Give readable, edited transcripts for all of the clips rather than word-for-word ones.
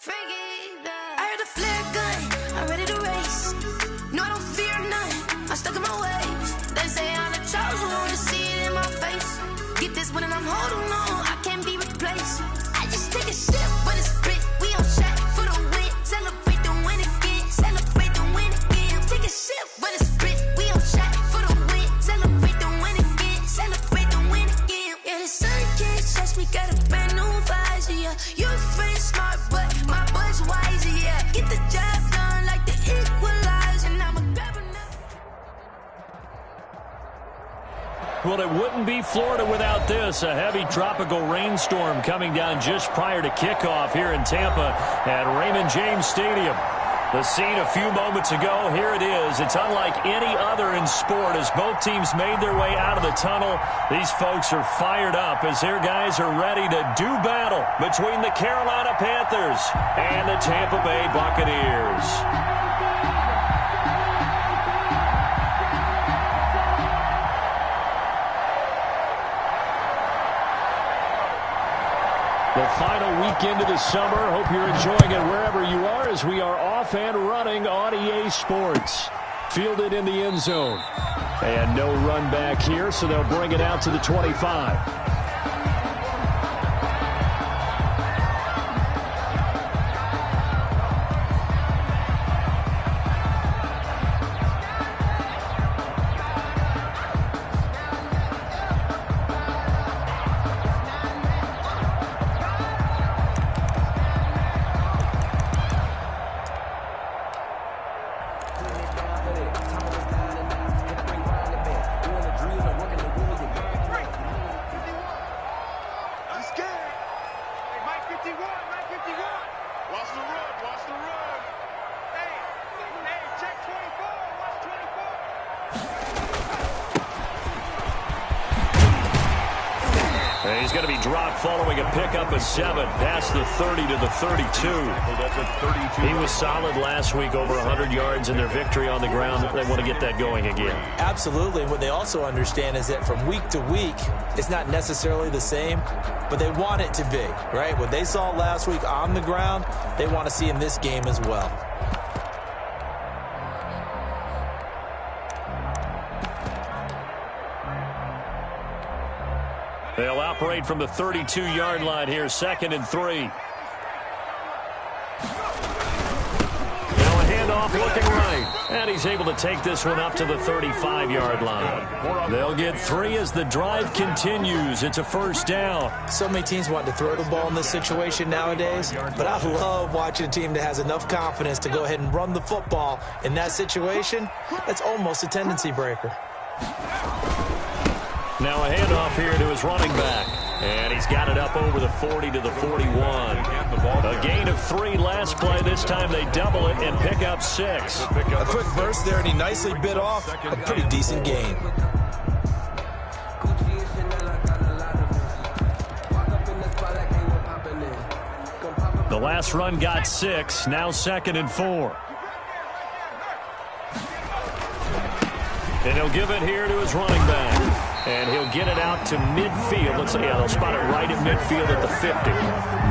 I heard a flare gun, I'm ready to race. No, I don't fear none, I'm stuck in my ways. They say I'm the chosen one, to see it in my face. Get this one and I'm holding on, I can't be replaced. I just take a sip when it's split, we on track for the win. Celebrate the win again, celebrate the win again. Take a sip when it's split, we on track for the win. Celebrate the win again, celebrate the win again. Yeah, the sun can't touch me, got a brand new visor, yeah. You're friend smart, but my bud's wiser, yeah. Get the job done like the equalizer, and I'm a grabber now. Well, it wouldn't be Florida without this. A heavy tropical rainstorm coming down just prior to kickoff here in Tampa at Raymond James Stadium. The scene a few moments ago, here it is. It's unlike any other in sport as both teams made their way out of the tunnel. These folks are fired up as their guys are ready to do battle between the Carolina Panthers and the Tampa Bay Buccaneers. The final weekend of the summer. Hope you're enjoying it wherever you are as we are off and running on EA Sports. Fielded in the end zone. And no run back here, so they'll bring it out to the 25. He's going to be dropped following a pickup of 7 past the 30 to the 32. He was solid last week, over 100 yards in their victory on the ground. They want to get that going again. Absolutely. What they also understand is that from week to week, it's not necessarily the same, but they want it to be, right? What they saw last week on the ground, they want to see in this game as well. They'll operate from the 32-yard line here, 2nd and 3. Now a handoff looking right. And he's able to take this one up to the 35-yard line. They'll get 3 as the drive continues. It's a first down. So many teams want to throw the ball in this situation nowadays, but I love watching a team that has enough confidence to go ahead and run the football. In that situation, that's almost a tendency breaker. Now a handoff here to his running back. And he's got it up over the 40 to the 41. A gain of 3 last play. This time they double it and pick up 6. A quick burst there, and he nicely bit off a pretty decent gain. The last run got 6. Now 2nd and 4. And he'll give it here to his running back. And he'll get it out to midfield. Let's see, yeah, they'll spot it right at midfield at the 50.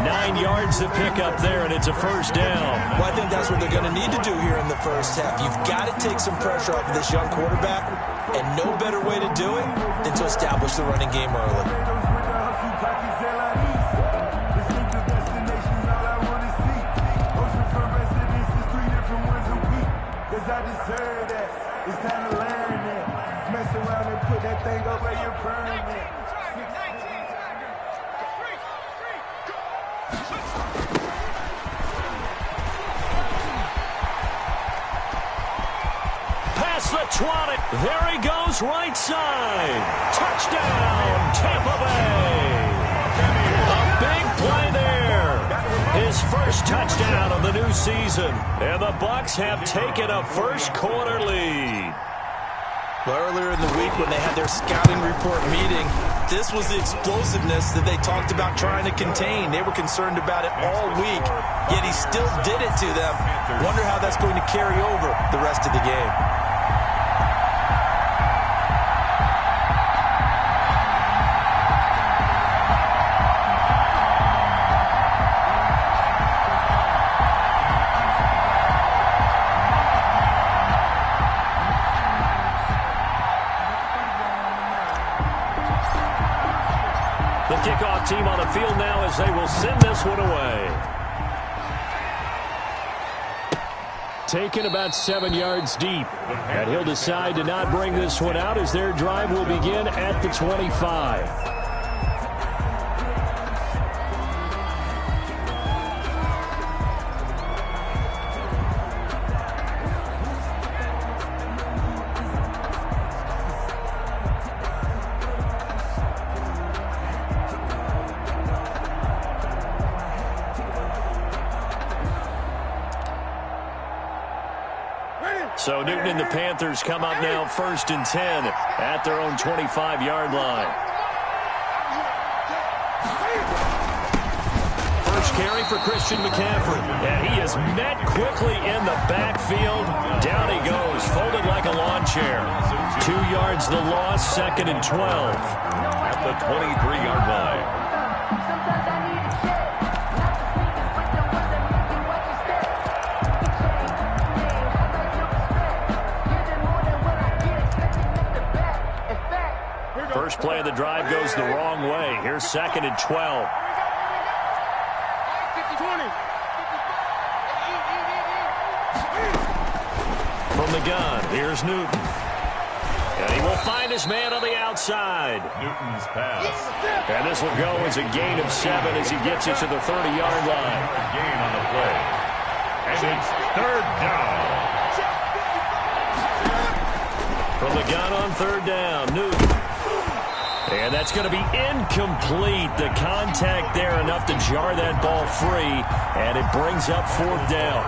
9 yards to pick up there, and it's a first down. Well, I think that's what they're going to need to do here in the first half. You've got to take some pressure off of this young quarterback, and no better way to do it than to establish the running game early. Past the 20. There he goes, right side. Touchdown, Tampa Bay. A big play there. His first touchdown of the new season. And the Bucs have taken a first quarter lead. Well, earlier in the week when they had their scouting report meeting, this was the explosiveness that they talked about trying to contain. They were concerned about it all week, yet he still did it to them. Wonder how that's going to carry over the rest of the game. the field now as they will send this one away. Taken about 7 yards deep. And he'll decide to not bring this one out as their drive will begin at the 25. So Newton and the Panthers come up now 1st and 10 at their own 25-yard line. First carry for Christian McCaffrey. And he is met quickly in the backfield. Down he goes, folded like a lawn chair. 2 yards the loss, 2nd and 12. At the 23-yard line. First play of the drive goes the wrong way. Here's 2nd and 12. From the gun, here's Newton. And he will find his man on the outside. Newton's pass. And this will go as a gain of 7 as he gets it to the 30-yard line. Gain on the play. And it's 3rd down. From the gun on 3rd down, Newton. And that's going to be incomplete. The contact there enough to jar that ball free, and it brings up 4th down.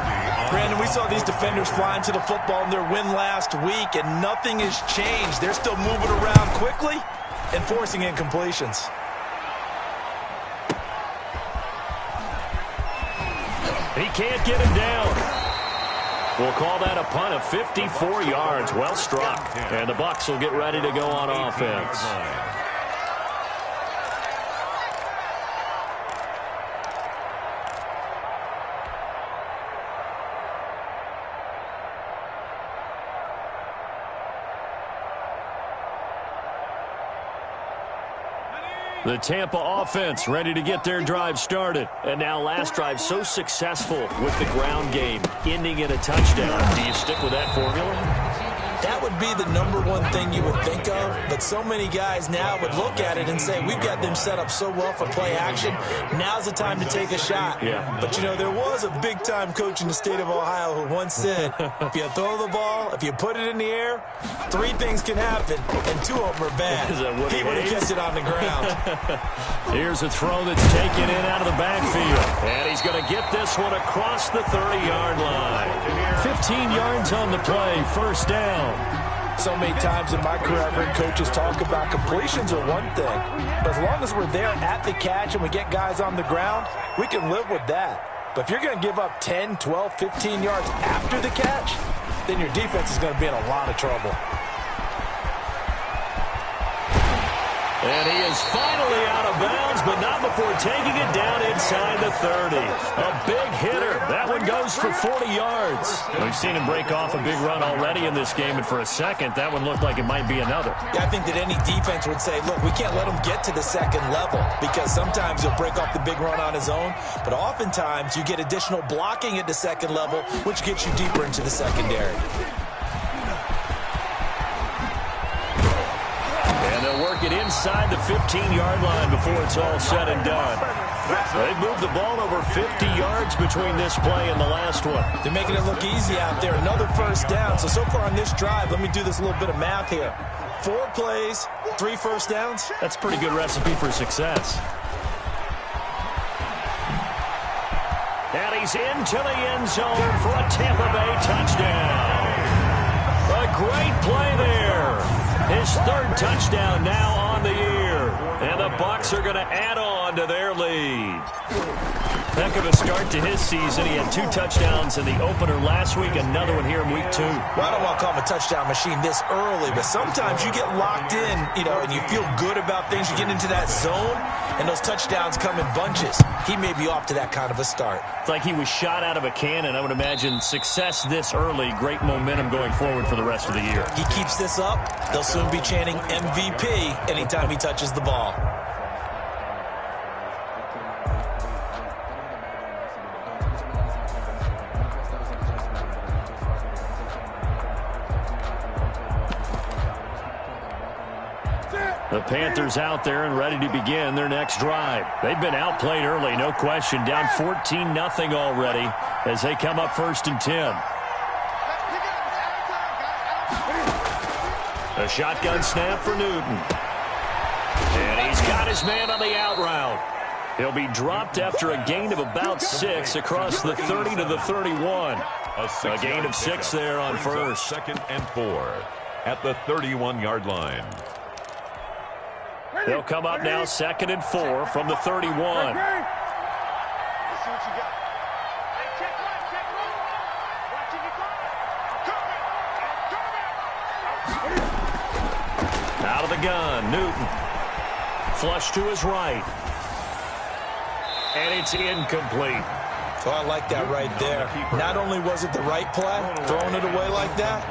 Brandon, we saw these defenders flying to the football in their win last week, and nothing has changed. They're still moving around quickly and forcing incompletions. He can't get him down. We'll call that a punt of 54 yards. Well struck. And the Bucs will get ready to go on offense. The Tampa offense ready to get their drive started. And now last drive so successful with the ground game, ending in a touchdown. Do you stick with that formula? That would be the #1 thing you would think of, but so many guys now would look at it and say, we've got them set up so well for play action. Now's the time to take a shot. Yeah. But, you know, there was a big-time coach in the state of Ohio who once said, if you throw the ball, if you put it in the air, 3 things can happen, and 2 of them are bad. He would have kept it on the ground. Here's a throw that's taken in out of the backfield. And he's going to get this one across the 30-yard line. 15 yards on the play, 1st down. So many times in my career, I've heard coaches talk about completions are one thing. But as long as we're there at the catch and we get guys on the ground, we can live with that. But if you're going to give up 10, 12, 15 yards after the catch, then your defense is going to be in a lot of trouble. And he is finally out of bounds, but not before taking it down inside the 30. A big hitter. That one goes for 40 yards. We've seen him break off a big run already in this game, and for a second, that one looked like it might be another. Yeah, I think that any defense would say, look, we can't let him get to the 2nd level, because sometimes he'll break off the big run on his own, but oftentimes you get additional blocking at the 2nd level, which gets you deeper into the secondary. And they'll work it inside the 15-yard line before it's all said and done. They've moved the ball over 50 yards between this play and the last one. They're making it look easy out there. Another 1st down. So far on this drive, let me do this little bit of math here. 4 plays, 3 1st downs. That's a pretty good recipe for success. And he's into the end zone for a Tampa Bay touchdown. A great play there. His 3rd touchdown now on the year. And the Bucs are going to add on to their lead. Heck of a start to his season. He had 2 touchdowns in the opener last week, another one here in week 2. Well, I don't want to call him a touchdown machine this early, but sometimes you get locked in, you know, and you feel good about things. You get into that zone, and those touchdowns come in bunches. He may be off to that kind of a start. It's like he was shot out of a cannon. I would imagine success this early, great momentum going forward for the rest of the year. He keeps this up, they'll soon be chanting MVP anytime he touches the ball. The Panthers out there and ready to begin their next drive. They've been outplayed early, no question. Down 14-0 already as they come up 1st and 10. A shotgun snap for Newton. And he's got his man on the out route. He'll be dropped after a gain of about 6 across the 30 to the 31. A gain of 6 there on first. 2nd and 4 at the 31-yard line. They'll come up now 2nd and 4 from the 31. Out of the gun, Newton. Flush to his right. And it's incomplete. So I like that right there. Not only was it the right play, throwing it away like that,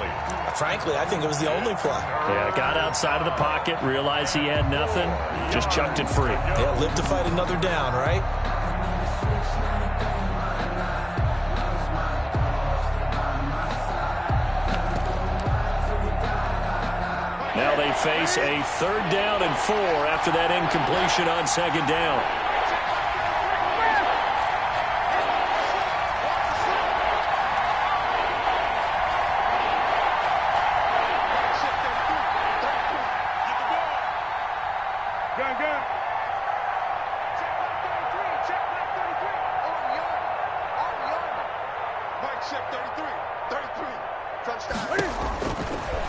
frankly, I think it was the only play. Yeah, got outside of the pocket, realized he had nothing, just chucked it free. Yeah, live to fight another down, right? Now they face a 3rd down and 4 after that incompletion on 2nd down.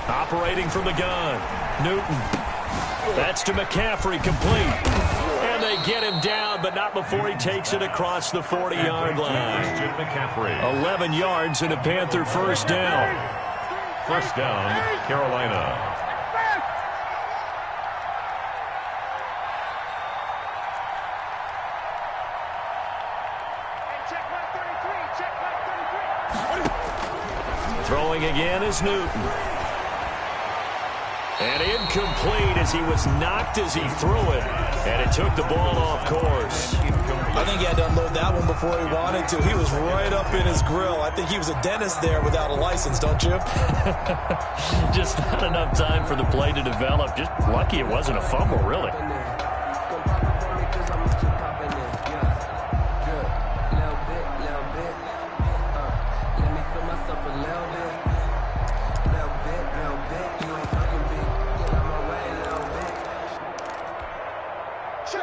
Operating from the gun, Newton. That's to McCaffrey, complete. And they get him down, but not before he takes it across the 40-yard line. 11 yards and a Panther 1st down. 1st down, Carolina. Throwing again is Newton. And incomplete as he was knocked as he threw it. And it took the ball off course. I think he had to unload that one before he wanted to. He was right up in his grill. I think he was a dentist there without a license, don't you? Just not enough time for the play to develop. Just lucky it wasn't a fumble, really.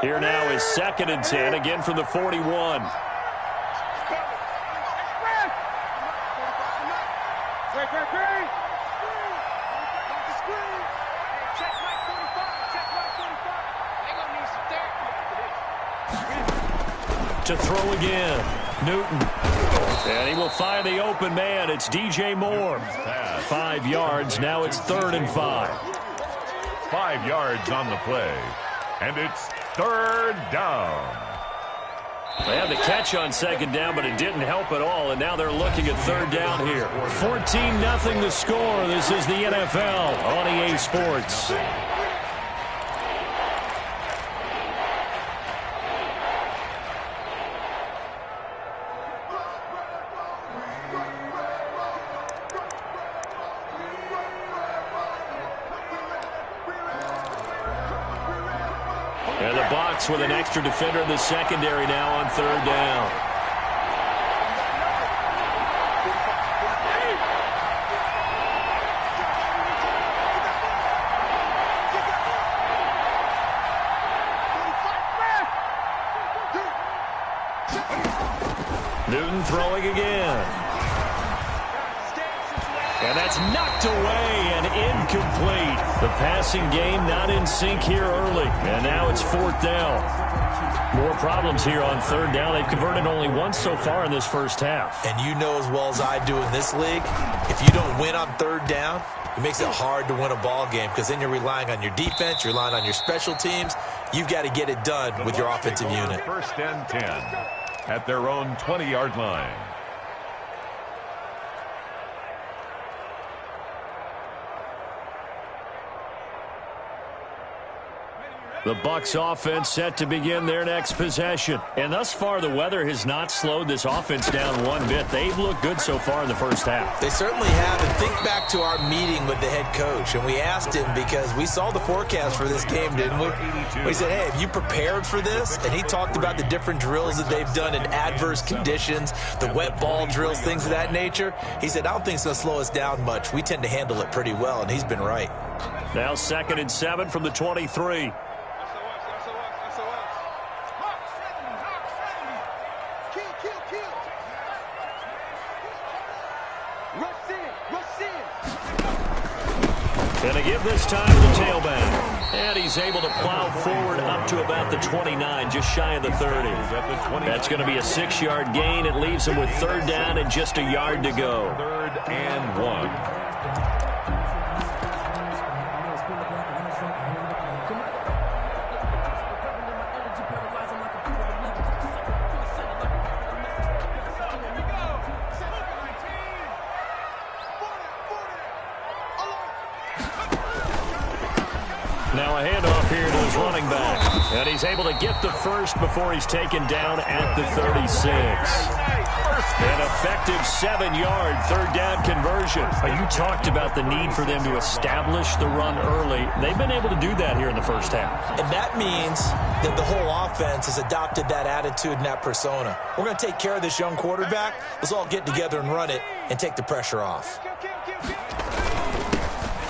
Here now is 2nd and 10, again from the 41. To throw again, Newton. And he will find the open man. It's DJ Moore. 5 yards, now it's 3rd and 5. 5 yards on the play. And it's 3rd down. They had the catch on 2nd down, but it didn't help at all, and now they're looking at 3rd down here. 14-0 the score. This is the NFL on EA Sports. And the box with an extra defender in the secondary now on 3rd down. Newton throwing again. And that's knocked away and incomplete. The passing game not in sync here early. And now it's 4th down. More problems here on 3rd down. They've converted only once so far in this first half. And you know as well as I do in this league, if you don't win on 3rd down, it makes it hard to win a ball game because then you're relying on your defense, you're relying on your special teams. You've got to get it done with your offensive unit. 1st and 10 at their own 20-yard line. The Bucs offense set to begin their next possession. And thus far, the weather has not slowed this offense down one bit. They've looked good so far in the first half. They certainly have. And think back to our meeting with the head coach. And we asked him, because we saw the forecast for this game, didn't we? We said, hey, have you prepared for this? And he talked about the different drills that they've done in adverse conditions, the wet ball drills, things of that nature. He said, I don't think it's going to slow us down much. We tend to handle it pretty well, and he's been right. Now 2nd and 7 from the 23. Going to give this time to the tailback. And he's able to plow forward up to about the 29, just shy of the 30. That's going to be a 6-yard gain. It leaves him with 3rd down and just a yard to go. 3rd and 1. Now a handoff here to his running back. And he's able to get the first before he's taken down at the 36. An effective 7-yard 3rd down conversion. You talked about the need for them to establish the run early. They've been able to do that here in the first half. And that means that the whole offense has adopted that attitude and that persona. We're going to take care of this young quarterback. Let's all get together and run it and take the pressure off.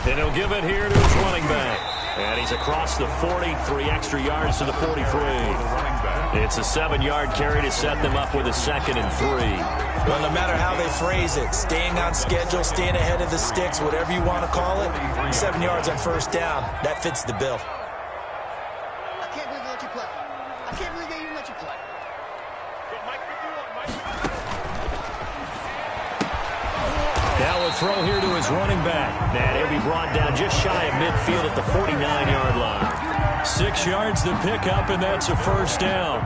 And he'll give it here to his running back. And he's across the 40, 3 extra yards to the 43. It's a 7-yard carry to set them up with a 2nd and 3. Well, no matter how they phrase it, staying on schedule, staying ahead of the sticks, whatever you want to call it, 7 yards on 1st down, that fits the bill. I can't believe they let you play. I can't believe they even let you play. Now a throw here to his running back. And he'll be brought down just shy of midfield at the 49-yard line. 6 yards to pick up, and that's a 1st down.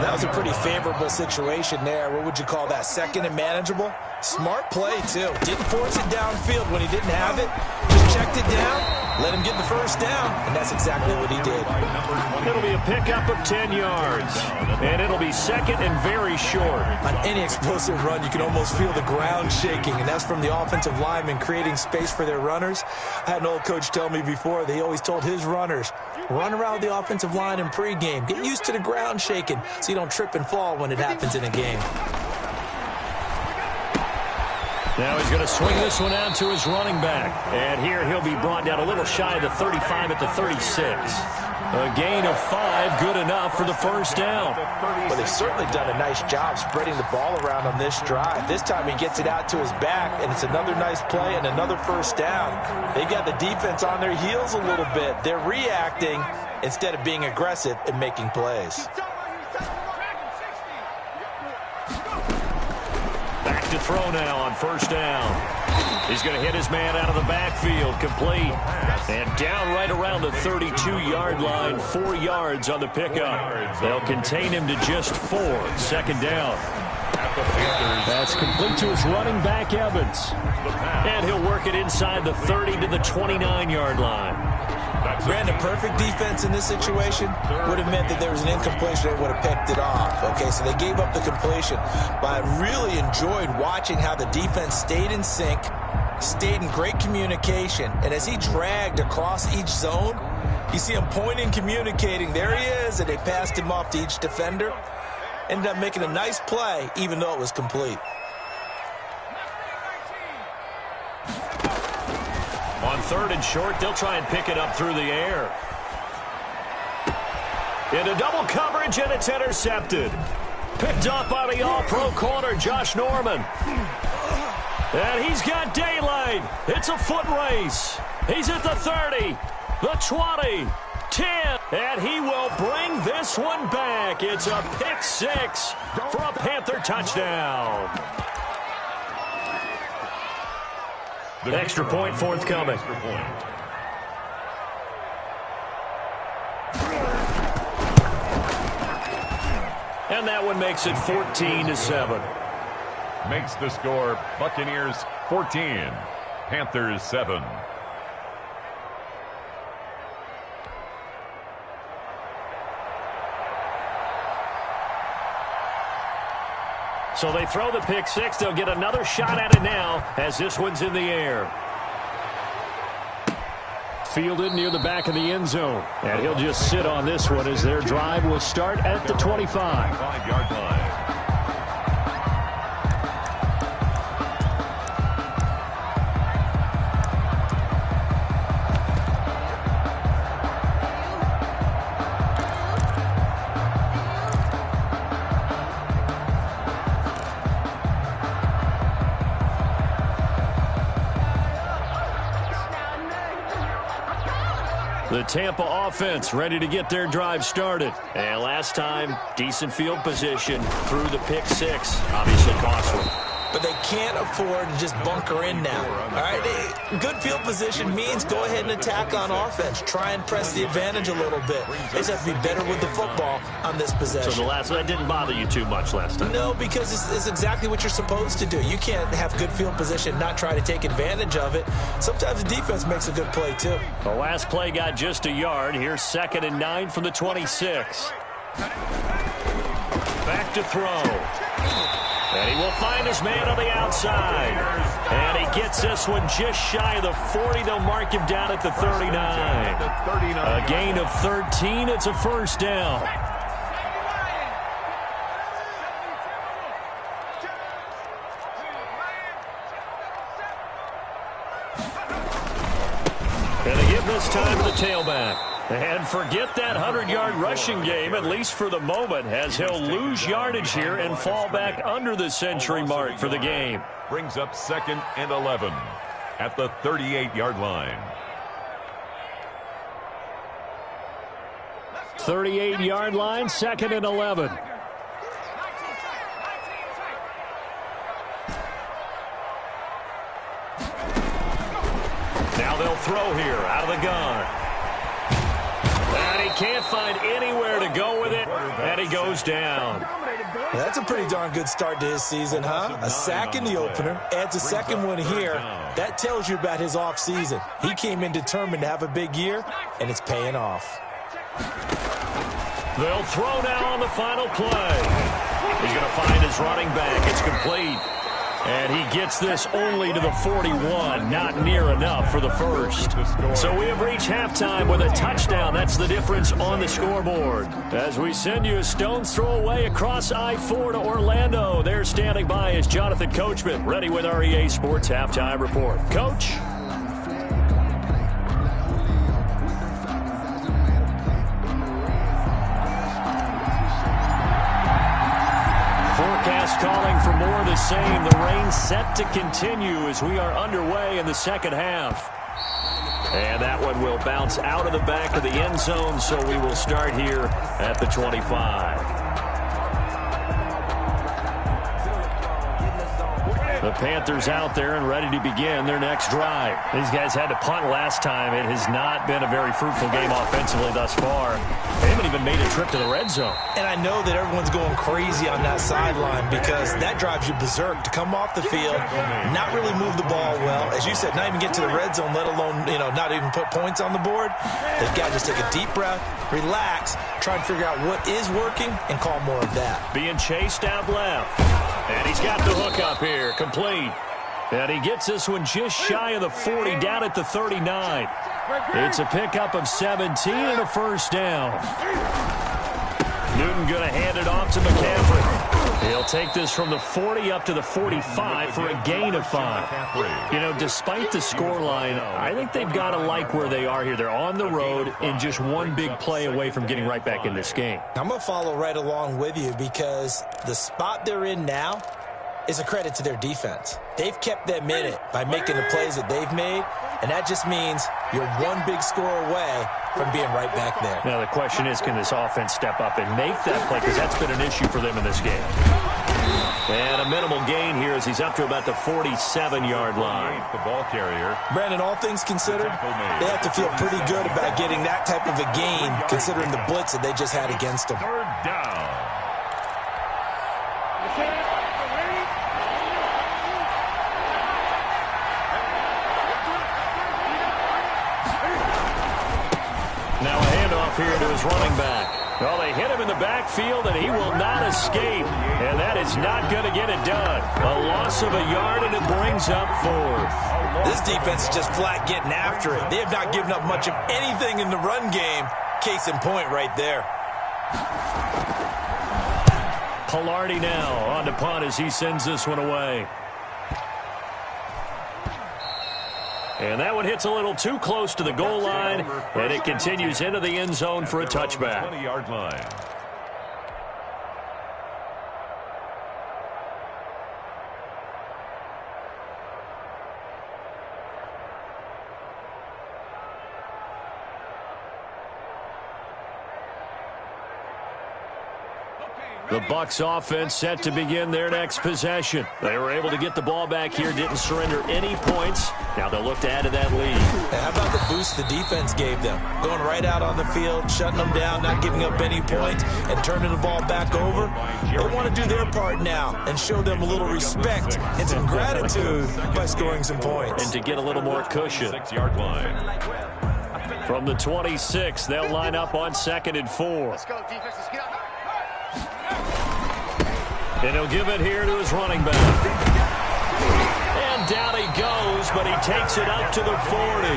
That was a pretty favorable situation there. What would you call that? 2nd and manageable? Smart play, too. Didn't force it downfield when he didn't have it. Just checked it down, let him get the 1st down, and that's exactly what he did. It'll be a pickup of 10 yards, and it'll be 2nd and very short. On any explosive run, you can almost feel the ground shaking, and that's from the offensive linemen creating space for their runners. I had an old coach tell me before, they always told his runners, run around the offensive line in pregame. Get used to the ground shaking so you don't trip and fall when it happens in a game. Now he's going to swing this one out to his running back. And here he'll be brought down a little shy of the 35 at the 36. A gain of 5, good enough for the 1st down. Well, they've certainly done a nice job spreading the ball around on this drive. This time he gets it out to his back, and it's another nice play and another 1st down. They got the defense on their heels a little bit. They're reacting instead of being aggressive and making plays. Back to throw now on 1st down. He's going to hit his man out of the backfield, complete. And down right around the 32-yard line, 4 yards on the pickup. They'll contain him to just 4, 2nd down. That's complete to his running back, Evans. And he'll work it inside the 30 to the 29-yard line. Brandon, perfect defense in this situation would have meant that there was an incompletion that would have picked it off. Okay, so they gave up the completion. But I really enjoyed watching how the defense stayed in sync, stayed in great communication. And as he dragged across each zone, you see him pointing, communicating. There he is, and they passed him off to each defender. Ended up making a nice play, even though it was complete. On 3rd and short, they'll try and pick it up through the air. Into double coverage, and it's intercepted. Picked up by the all-pro corner, Josh Norman. And he's got daylight. It's a foot race. He's at the 30, the 20, 10, and he will bring this one back. It's a pick 6 for a Panther touchdown. Extra point forthcoming. And that one makes it 14-7. Makes the score Buccaneers 14, Panthers 7. So they throw the pick six. They'll get another shot at it now as this one's in the air. Fielded near the back of the end zone. And he'll just sit on this one as their drive will start at the 25. 5-yard line. The Tampa offense ready to get their drive started. And last time, decent field position through the pick six. Obviously costly. But they can't afford to just bunker in now. All right, good field position means go ahead and attack on offense. Try and press the advantage a little bit. They just have to be better with the football on this possession. So that didn't bother you too much last time? No, because it's exactly what you're supposed to do. You can't have good field position, not try to take advantage of it. Sometimes the defense makes a good play, too. The last play got just a yard. Here's 2nd and 9 from the 26. Back to throw. And he will find his man on the outside. And he gets this one just shy of the 40. They'll mark him down at the 39. A gain of 13. It's a first down. And they give this time to the tailback. And forget that 100-yard rushing game, at least for the moment, as he'll lose yardage here and fall back under the century mark for the game. Brings up 2nd and 11 at the 38-yard line. 38-yard line, 2nd and 11. Now they'll throw here out of the gun. And he can't find anywhere to go with it, and he goes down. That's a pretty darn good start to his season, huh? A sack in the opener, adds a second one here. That tells you about his offseason. He came in determined to have a big year, and it's paying off. They'll throw now on the final play. He's going to find his running back. It's complete. And he gets this only to the 41, not near enough for the first. So we have reached halftime with a touchdown. That's the difference on the scoreboard. As we send you a stone's throw away across I-4 to Orlando. There standing by is Jonathan Coachman, ready with our EA Sports Halftime Report. Coach? Forecast calling for more of the same. The rain set to continue as we are underway in the second half. And that one will bounce out of the back of the end zone, so we will start here at the 25. The Panthers out there and ready to begin their next drive. These guys had to punt last time. It has not been a very fruitful game offensively thus far. They haven't even made a trip to the red zone. And I know that everyone's going crazy on that sideline because that drives you berserk to come off the field, not really move the ball well. As you said, not even get to the red zone, let alone, not even put points on the board. They've got to just take a deep breath, relax, try and figure out what is working, and call more of that. Being chased out left. And he's got the hook up here, complete. And he gets this one just shy of the 40, down at the 39. It's a pickup of 17 and a first down. Newton going to hand it off to McCaffrey. He'll take this from the 40 up to the 45 for a gain of 5. Despite the scoreline, I think they've got to like where they are here. They're on the road and just one big play away from getting right back in this game. I'm going to follow right along with you because the spot they're in now is a credit to their defense. They've kept them in it by making the plays that they've made, and that just means you're one big score away from being right back there. Now the question is, can this offense step up and make that play? Because that's been an issue for them in this game. And a minimal gain here as he's up to about the 47-yard line. The ball carrier. Brandon, all things considered, they have to feel pretty good about getting that type of a gain considering the blitz that they just had against them. 3rd down. Now a handoff here to his running back. Well, they hit him in the backfield, and he will not escape. And that is not going to get it done. A loss of a yard, and it brings up 4th. This defense is just flat getting after it. They have not given up much of anything in the run game. Case in point right there. Pilardi now on to punt as he sends this one away. And that one hits a little too close to the goal line, and it continues into the end zone for a touchback. 20-yard line. The Bucs offense set to begin their next possession. They were able to get the ball back here, didn't surrender any points. Now they'll look to add to that lead. How about the boost the defense gave them? Going right out on the field, shutting them down, not giving up any points, and turning the ball back over. They want to do their part now and show them a little respect and some gratitude by scoring some points. And to get a little more cushion. 6-yard line. From the 26, they'll line up on 2nd and 4. Let's go, defense. Let's get out. And he'll give it here to his running back. And down he goes, but he takes it up to the 40.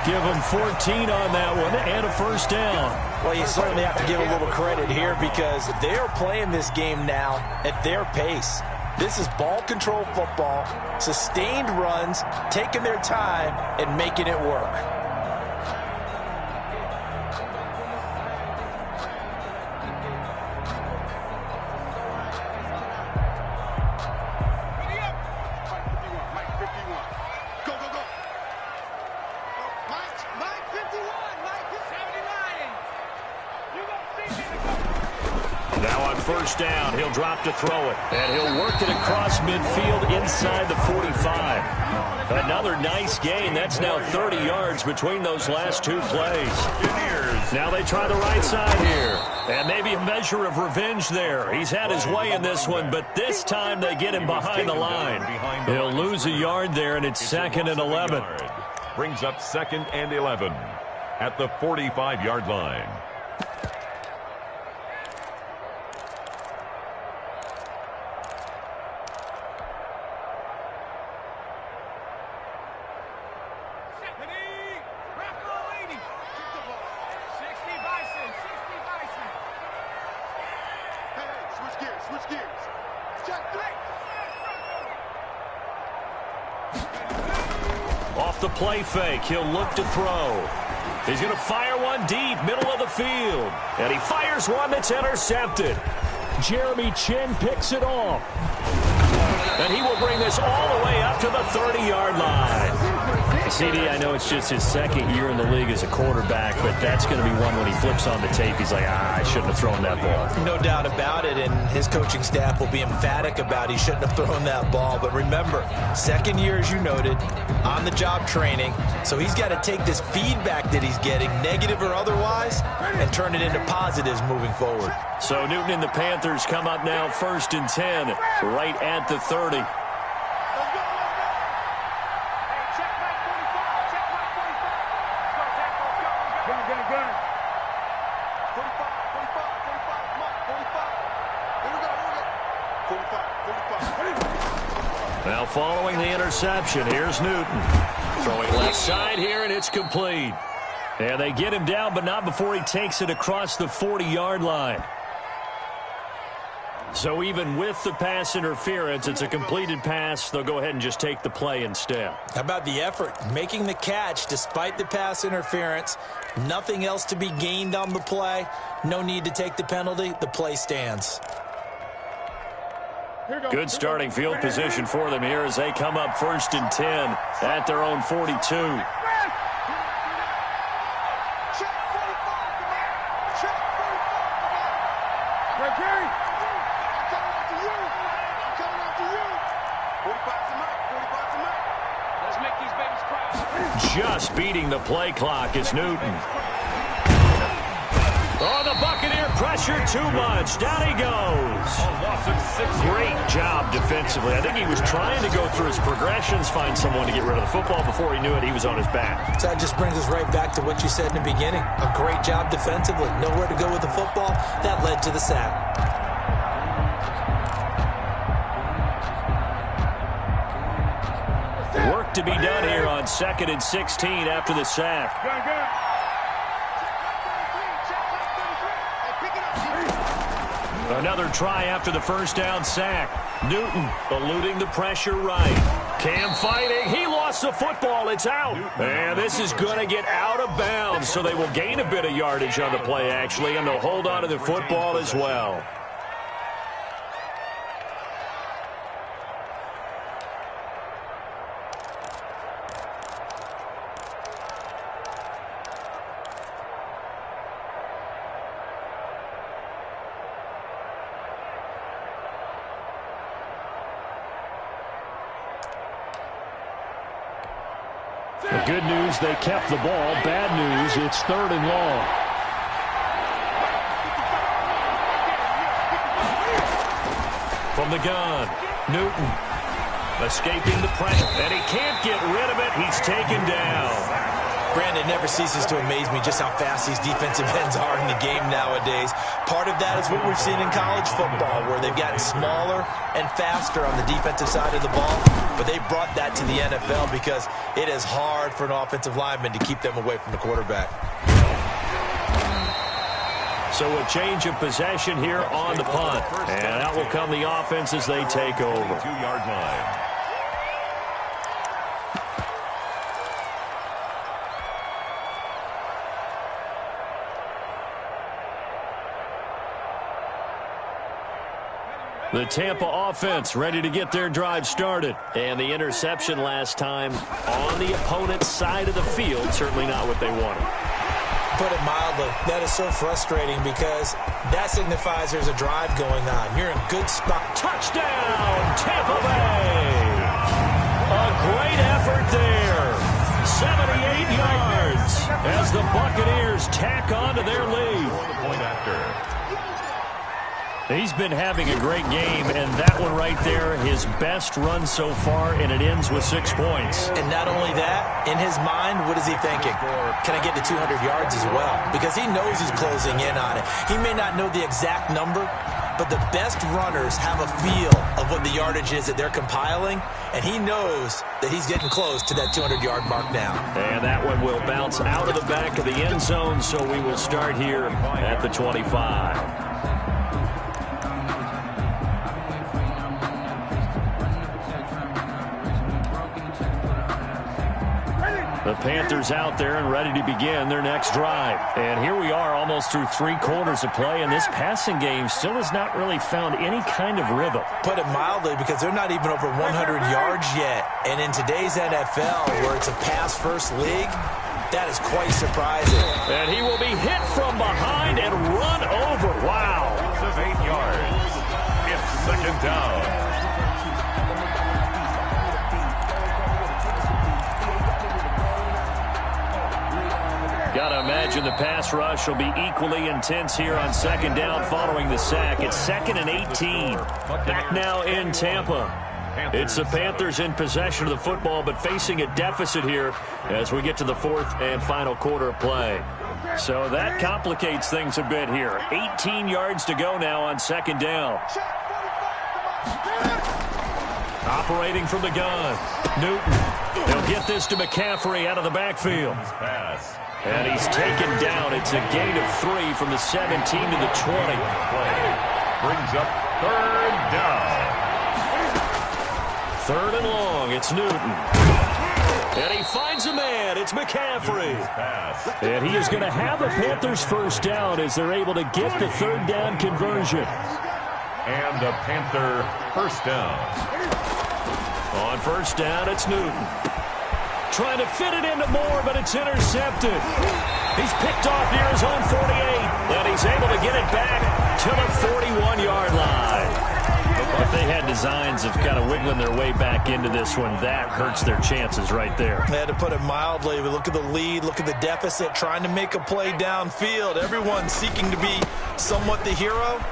Give him 14 on that one and a first down. Well, you certainly have to give a little credit here because they are playing this game now at their pace. This is ball control football, sustained runs, taking their time and making it work. First down, he'll drop to throw it, and he'll work it across midfield inside the 45. Another nice gain. That's now 30 yards between those last two plays. Now they try the right side here, and maybe a measure of revenge there. He's had his way in this one, but this time they get him behind the line. He'll lose a yard there, and it's 2nd and 11. Brings up 2nd and 11 at the 45-yard line. Off the play fake, he'll look to throw. He's going to fire one deep, middle of the field. And he fires one that's intercepted. Jeremy Chin picks it off. And he will bring this all the way up to the 30-yard line. CD, I know it's just his 2nd year in the league as a quarterback, but that's going to be one when he flips on the tape. He's like, I shouldn't have thrown that ball. No doubt about it, and his coaching staff will be emphatic about he shouldn't have thrown that ball. But remember, 2nd year, as you noted, on-the-job training. So he's got to take this feedback that he's getting, negative or otherwise, and turn it into positives moving forward. So Newton and the Panthers come up now 1st and 10, right at the 30. Now following the interception, here's Newton. Throwing left side here, and it's complete. And they get him down, but not before he takes it across the 40-yard line. So even with the pass interference, it's a completed pass. They'll go ahead and just take the play instead. How about the effort? Making the catch despite the pass interference. Nothing else to be gained on the play. No need to take the penalty. The play stands. Good starting field position for them here as they come up 1st and 10 at their own 42. Just beating the play clock is Newton. Oh, the Buccaneer pressure too much. Down he goes. Great job defensively. I think he was trying to go through his progressions, find someone to get rid of the football. Before he knew it, he was on his back. So that just brings us right back to what you said in the beginning. A great job defensively. Nowhere to go with the football. That led to the sack. work to be done here on 2nd and 16 after the sack. Another try after the first down sack. Newton eluding the pressure right. Cam fighting. He lost the football. It's out. And this is going to get out of bounds, so they will gain a bit of yardage on the play, actually, and they'll hold on to the football as well. The good news, they kept the ball. Bad news, it's 3rd and long. From the gun, Newton escaping the pressure, and he can't get rid of it. He's taken down. Brandon, never ceases to amaze me just how fast these defensive ends are in the game nowadays. Part of that is what we've seen in college football, where they've gotten smaller and faster on the defensive side of the ball, but they brought that to the NFL because it is hard for an offensive lineman to keep them away from the quarterback. So a change of possession here on the punt, and out will come the offense as they take over. 2-yard line. The Tampa offense ready to get their drive started. And the interception last time on the opponent's side of the field. Certainly not what they wanted. Put it mildly, that is so frustrating because that signifies there's a drive going on. You're in good spot. Touchdown, Tampa Bay! A great effort there. 78 yards as the Buccaneers tack on to their lead. Point after. He's been having a great game, and that one right there, his best run so far, and it ends with 6 points. And not only that, in his mind, what is he thinking? Can I get to 200 yards as well? Because he knows he's closing in on it. He may not know the exact number, but the best runners have a feel of what the yardage is that they're compiling, and he knows that he's getting close to that 200-yard mark now. And that one will bounce out of the back of the end zone, so we will start here at the 25. The Panthers out there and ready to begin their next drive. And here we are almost through 3 quarters of play, and this passing game still has not really found any kind of rhythm. Put it mildly, because they're not even over 100 yards yet. And in today's NFL, where it's a pass-first league, that is quite surprising. And he will be hit from behind and run over. Wow. Of 8 yards. It's 2nd down. Got to imagine the pass rush will be equally intense here on 2nd down following the sack. It's 2nd and 18. Back now in Tampa. It's the Panthers in possession of the football, but facing a deficit here as we get to the 4th and final quarter of play. So that complicates things a bit here. 18 yards to go now on 2nd down. Operating from the gun. Newton. They'll get this to McCaffrey out of the backfield. And he's taken down. It's a gain of 3 from the 17 to the 20. Brings up 3rd down. 3rd and long. It's Newton. And he finds a man. It's McCaffrey. And he is going to have a Panthers first down as they're able to get the 3rd down conversion. And a Panther first down. On first down, it's Newton. Trying to fit it into Moore, but it's intercepted. He's picked off near his own 48, and he's able to get it back to the 41-yard line. If they had designs of kind of wiggling their way back into this one, that hurts their chances right there. They had to put it mildly. But look at the lead, look at the deficit, trying to make a play downfield. Everyone seeking to be somewhat the hero.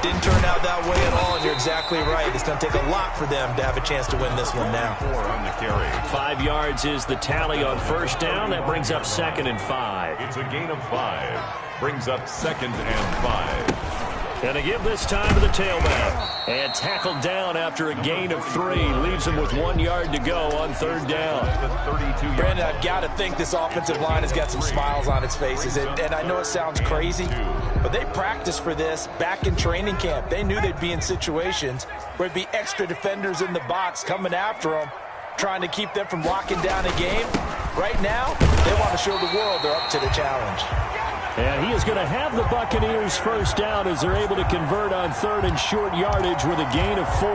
Didn't turn out that way at all, and you're exactly right. It's going to take a lot for them to have a chance to win this one now. 4 on the carry. 5 yards is the tally on first down. That brings up 2nd and 5. It's a gain of 5. Brings up 2nd and 5. Going to give this time to the tailback. And tackled down after a gain of 3. Leaves him with 1 yard to go on 3rd down. Brandon, I've got to think this offensive line has got some smiles on its faces. And I know it sounds crazy, but they practiced for this back in training camp. They knew they'd be in situations where it'd be extra defenders in the box coming after them, trying to keep them from locking down a game. Right now, they want to show the world they're up to the challenge. And he is going to have the Buccaneers first down as they're able to convert on 3rd and short yardage with a gain of 4.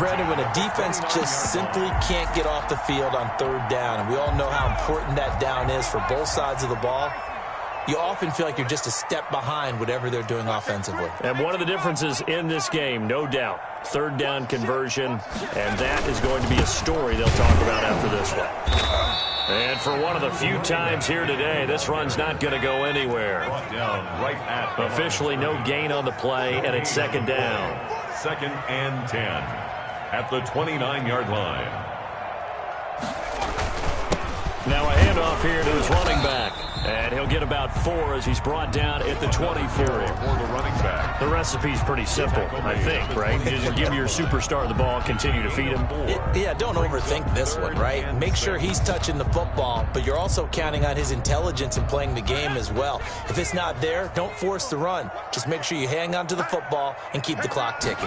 Brandon, when a defense just simply can't get off the field on 3rd down, and we all know how important that down is for both sides of the ball, you often feel like you're just a step behind whatever they're doing offensively. And one of the differences in this game, no doubt, 3rd down conversion, and that is going to be a story they'll talk about after this one. And for one of the few times here today, this run's not going to go anywhere. Officially no gain on the play, and it's 2nd down. 2nd and 10 at the 29-yard line. Now a handoff here to his running back. And he'll get about 4 as he's brought down at the 24. The recipe's pretty simple, I think, right? You just give your superstar the ball, continue to feed him. Yeah, don't overthink this one, right? Make sure he's touching the football, but you're also counting on his intelligence in playing the game as well. If it's not there, don't force the run. Just make sure you hang on to the football and keep the clock ticking.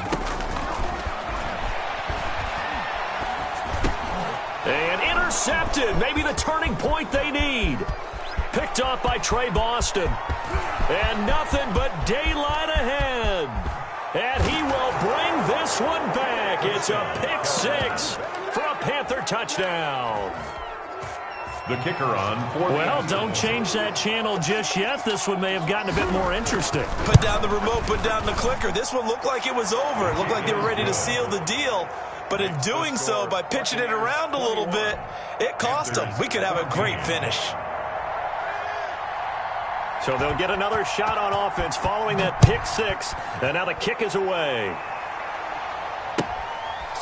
And intercepted. Maybe the turning point they need. Picked off by Trey Boston. And nothing but daylight ahead. And he will bring this one back. It's a pick 6 for a Panther touchdown. The kicker on. Well, don't change that channel just yet. This one may have gotten a bit more interesting. Put down the remote, put down the clicker. This one looked like it was over. It looked like they were ready to seal the deal. But in doing so, by pitching it around a little bit, it cost them. We could have a great finish. So they'll get another shot on offense following that pick 6. And now the kick is away.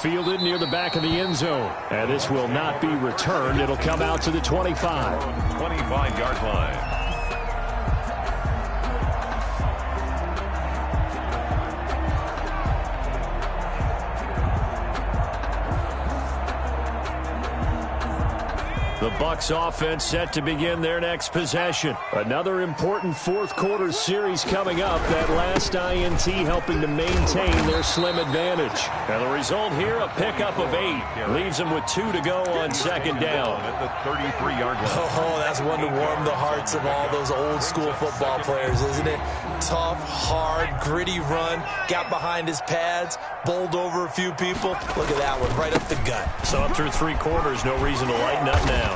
Fielded near the back of the end zone. And this will not be returned. It'll come out to the 25. 25-yard line. The Bucs offense set to begin their next possession. Another important fourth quarter series coming up. That last INT helping to maintain their slim advantage. And the result here, a pickup of 8. Leaves them with 2 to go on 2nd down. At the 33-yard line. Oh, that's one to warm the hearts of all those old school football players, isn't it? Tough, hard, gritty run. Got behind his pads, bowled over a few people. Look at that one, right up the gut. So up through 3 quarters, no reason to lighten up now.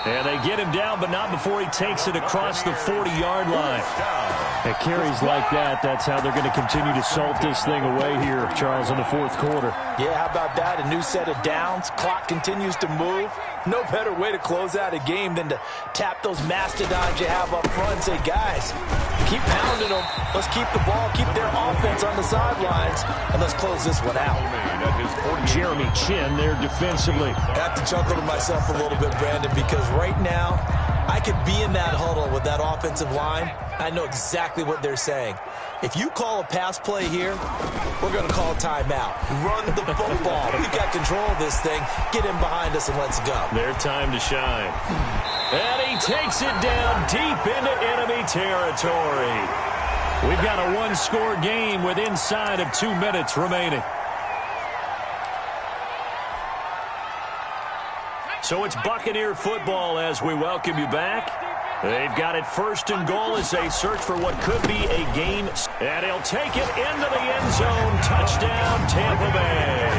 And they get him down, but not before he takes it across the 40-yard line. At carries like that, that's how they're going to continue to salt this thing away here, Charles, in the fourth quarter. Yeah, how about that? A new set of downs. Clock continues to move. No better way to close out a game than to tap those mastodons you have up front and say, guys, keep pounding them. Let's keep the ball, keep their offense on the sidelines, and let's close this one out. Jeremy Chin there defensively. I have to chuckle to myself a little bit, Brandon, because right now I could be in that huddle with that offensive line. I know exactly what they're saying. If you call a pass play here, we're going to call a timeout. Run the football. We've got control of this thing. Get in behind us and let's go. Their time to shine. And he takes it down deep into enemy territory. We've got a one-score game with inside of 2 minutes remaining. So it's Buccaneer football as we welcome you back. They've got it 1st and goal as they search for what could be a game. And he'll take it into the end zone. Touchdown, Tampa Bay.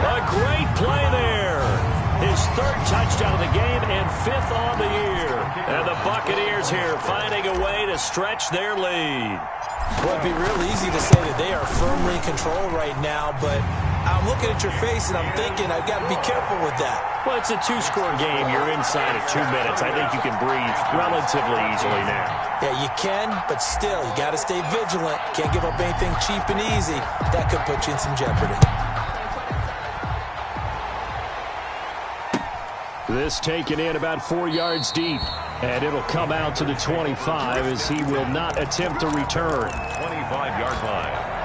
A great play there. His 3rd touchdown of the game and 5th on the year. And the Buccaneers here finding a way to stretch their lead. Well, it'd be real easy to say that they are firmly in control right now, but I'm looking at your face and I'm thinking I've got to be careful with that. Well, it's a 2-score game. You're inside of 2 minutes. I think you can breathe relatively easily now. Yeah, you can, but still, you got to stay vigilant. Can't give up anything cheap and easy. That could put you in some jeopardy. This taken in about 4 yards deep. And it'll come out to the 25 as he will not attempt to return. 25-yard yard line.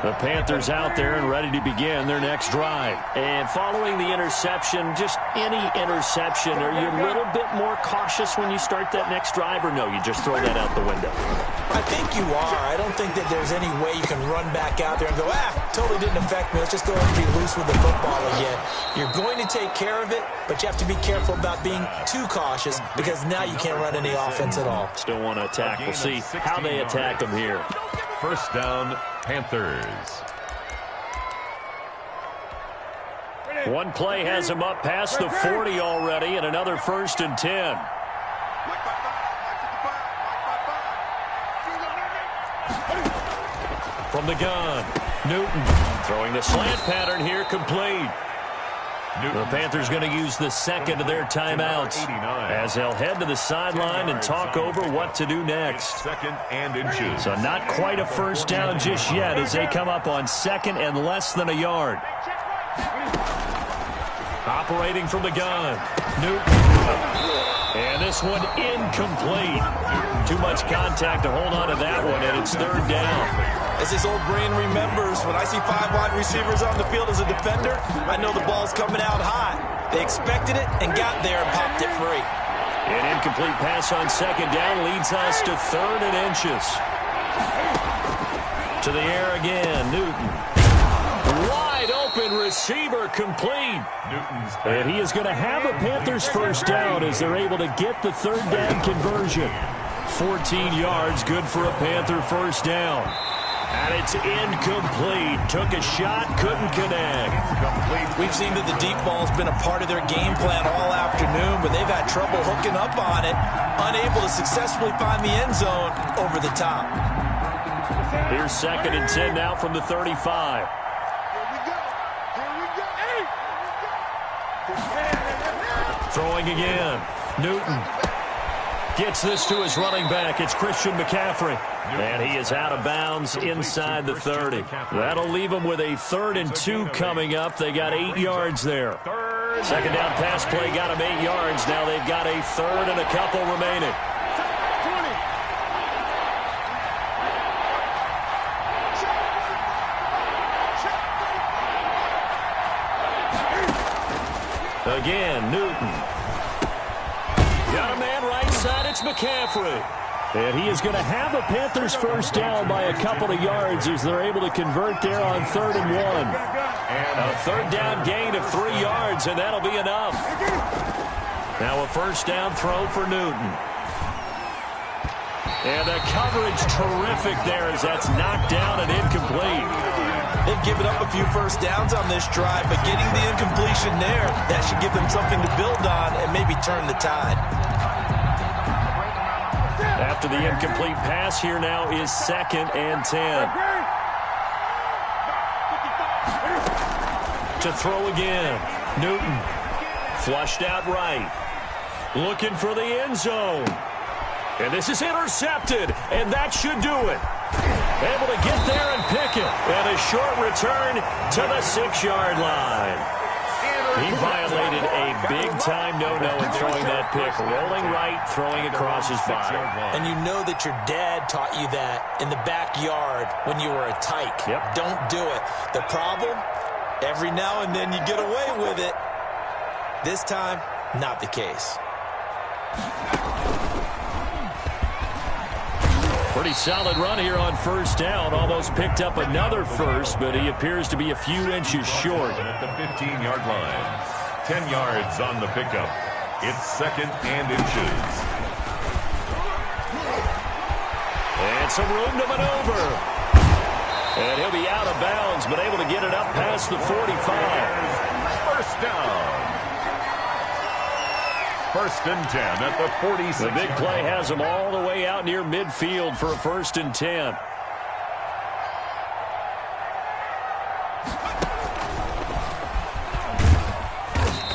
The Panthers out there and ready to begin their next drive. And following the interception, just any interception, are you a little bit more cautious when you start that next drive, or no, you just throw that out the window? I think you are. I don't think that there's any way you can run back out there and go, totally didn't affect me. Let's just go ahead and be loose with the football again. You're going to take care of it, but you have to be careful about being too cautious because now you can't run any offense at all. Still want to attack. We'll see how they attack them here. First down, Panthers. One play has him up past the 40 already, and another 1st and 10. From the gun, Newton throwing the slant pattern here, complete. The Panthers going to use the second of their timeouts as they'll head to the sideline and talk over what to do next. Second and inches. So not quite a first down just yet as they come up on second and less than a yard. Operating from the gun, Newton. And this one incomplete. Too much contact to hold on to that one, and it's 3rd down. As his old brain remembers, when I see 5 wide receivers on the field as a defender, I know the ball's coming out high. They expected it and got there and popped it free. An incomplete pass on 2nd down leads us to 3rd and inches. To the air again, Newton. Wide open receiver, complete. And he is going to have a Panthers first down as they're able to get the 3rd down conversion. 14 yards, good for a Panther first down. And it's incomplete. Took a shot, couldn't connect. We've seen that the deep ball's been a part of their game plan all afternoon, but they've had trouble hooking up on it, unable to successfully find the end zone over the top. Here's 2nd and 10 now from the 35. Throwing again. Newton gets this to his running back. It's Christian McCaffrey. And he is out of bounds inside the 30. That'll leave him with a 3rd and 2 coming up. They got 8 yards there. 2nd down pass play got him 8 yards. Now they've got a 3rd and a couple remaining. Again, Newton. Got a man right side, it's McCaffrey. And he is going to have a Panthers first down by a couple of yards as they're able to convert there on 3rd and 1. A 3rd down gain of 3 yards, and that'll be enough. Now a first down throw for Newton. And the coverage terrific there as that's knocked down and incomplete. They've given up a few first downs on this drive, but getting the incompletion there, that should give them something to build on and maybe turn the tide. After the incomplete pass, here now is 2nd and 10. To throw again. Newton flushed out right. Looking for the end zone. And this is intercepted, and that should do it. Able to get there and pick it. And a short return to the 6-yard line. He violated a big-time no-no in throwing that pick. Rolling right, throwing across his body. And you know that your dad taught you that in the backyard when you were a tyke. Yep. Don't do it. The problem, every now and then you get away with it. This time, not the case. Pretty solid run here on first down. Almost picked up another first, but he appears to be a few inches short. At the 15-yard line. 10 yards on the pickup. It's 2nd and inches. And some room to maneuver. And he'll be out of bounds, but able to get it up past the 45. First down. 1st and 10 at the 46. The big play has him all the way out near midfield for a 1st and 10.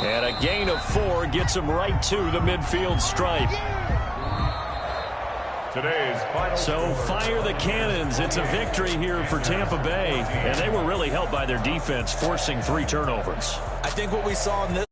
And a gain of 4 gets him right to the midfield stripe. Today's final. So fire the cannons. It's a victory here for Tampa Bay. And they were really helped by their defense, forcing 3 turnovers. I think what we saw in this